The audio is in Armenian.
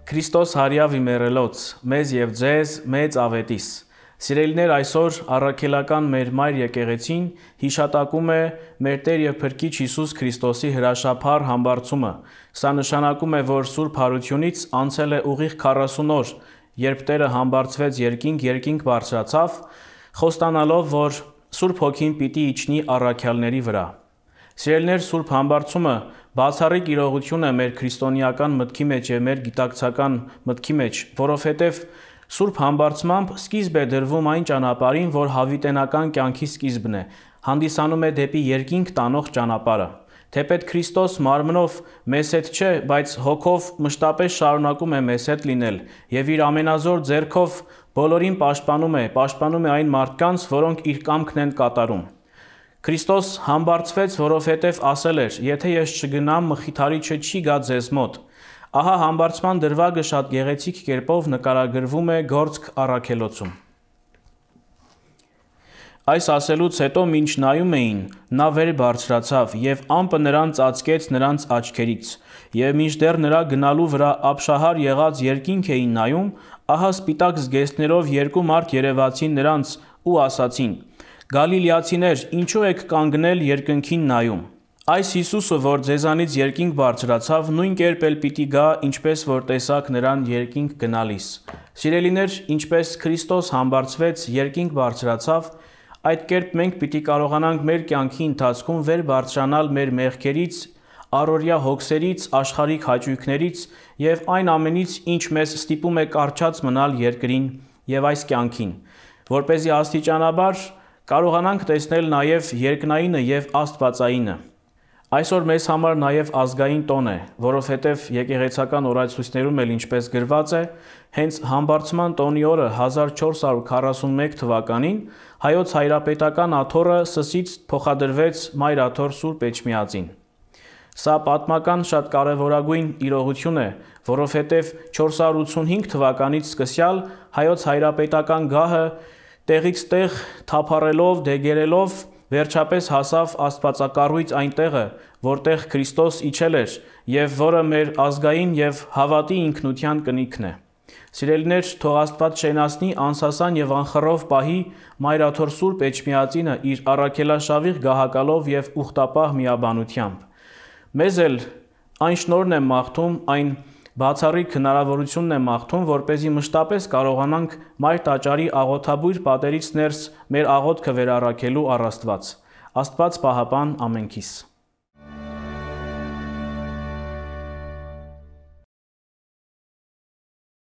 Քրիստոս հարյավ իմերելոց, մեզ և ձեզ, մեծ ավետիս։ Սիրելիներ, այսօր առաքելական մեր մայր եկեղեցին հիշատակում է մեր Տեր և Փրկիչ Հիսուս Քրիստոսի հրաշափառ համբարձումը։ Սա նշանակում է, որ Սուրբ Հարությունից անցել է ուղիղ 40 օր, երբ Տերը համբարձվեց երկինք բարձրացավ, խոստանալով, որ Սուրբ Հոգին պիտի իջնի առաքյալների վրա։ Սիրելիներ, Սուրբ Համբարձումը բացառիկ իրողություն է մեր քրիստոնեական մտքի մեջ և մեր գիտակցական մտքի մեջ, որովհետև Սուրբ Համբարձմամբ սկիզբ է դրվում այն ճանապարհին, որ հավիտենական կյանքի սկիզբն է, հանդիսանում է դեպի երկինք տանող ճանապարհը։ Թեպետ Քրիստոս մարմնով մեզ հետ չէ, բայց հոգով մշտապես շարունակում է մեզ հետ լինել և իր ամենազոր ձեռքով բոլորին պաշտպանում է այն մարդկանց, որոնք իր կամքն են կատարում։ Քրիստոս համբարձվեց, որովհետև ասել էր. «Եթե ես չգնամ, Մխիթարիչը չի գա ձեզ մոտ»։ Ահա համբարձման դրվագը շատ գեղեցիկ կերպով նկարագրվում է Գործք առաքելոցում։ Այս ասելուց հետո, մինչ նայում էին, նա վեր բարձրացավ, և ամպը նրան ծածկեց նրանց աչքերից։ Եվ մինչդեռ նրա գնալու վրա ապշահար եղած երկինք էին նայում, ահա սպիտակ զգեստներով երկու մարդ երևացին նրանց ու ասացին. «Գալիլեացիներ, ինչու եք կանգնել երկնքին նայում։ Այս Հիսուսը, որ ձեզանից երկինք բարձրացավ, նույն կերպ էլ պիտի գա, ինչպես որ տեսաք նրան երկինք գնալիս»։ Սիրելիներ, ինչպես Քրիստոս համբարձվեց, երկինք բարձրացավ, այդ կերպ մենք պիտի կարողանանք մեր կյանքի ընթացքում վեր բարձրանալ մեր մեղքերից, առօրյա հոգսերից, աշխարհիկ հաճույքներից և այն ամենից, ինչ մեզ ստիպում է կառչած մնալ երկրին և այս կյանքին, որպեսզի աստիճանաբար կարողանանք տեսնել նաև երկնայինը և աստվածայինը։ Այսօր մեզ համար նաև ազգային տոն է, որովհետև եկեղեցական օրացույցներում էլ ինչպես գրված է, հենց Համբարձման տոնի օրը 1441 թվականին Հայոց Հայրապետական աթոռը Սսից փոխադրվեց Մայր աթոռ Սուրբ Էջմիածին։ Սա պատմական շատ կարևորագույն իրողություն է, որովհետև 485 թվականից սկսյալ Հայոց Հայրապետական գահը տեղից տեղ թափառելով, դեգերելով, վերջապես հասավ աստվածակառույց այն տեղը, որտեղ Քրիստոս իջել էր և որը մեր ազգային և հավատի ինքնության կնիքն է։ Սիրելիներ, թող Աստված շենացնի անսասան և անխռով պահի Մայր աթոռ Սուրբ Էջմիածինը իր առաքելաշավիղ գահակալով և ուխտապահ միաբանությամբ։ Մեզ էլ այն շնորհն եմ մաղթում, այն բացառիկ հնարավորությունն եմ մաղթում, որպեսզի մշտապես կարողանանք Մայր Տաճարի աղոթաբույր պատերից ներս մեր աղոթքը վերառաքելու առ Աստված։ Աստված պահապան ամենքիս։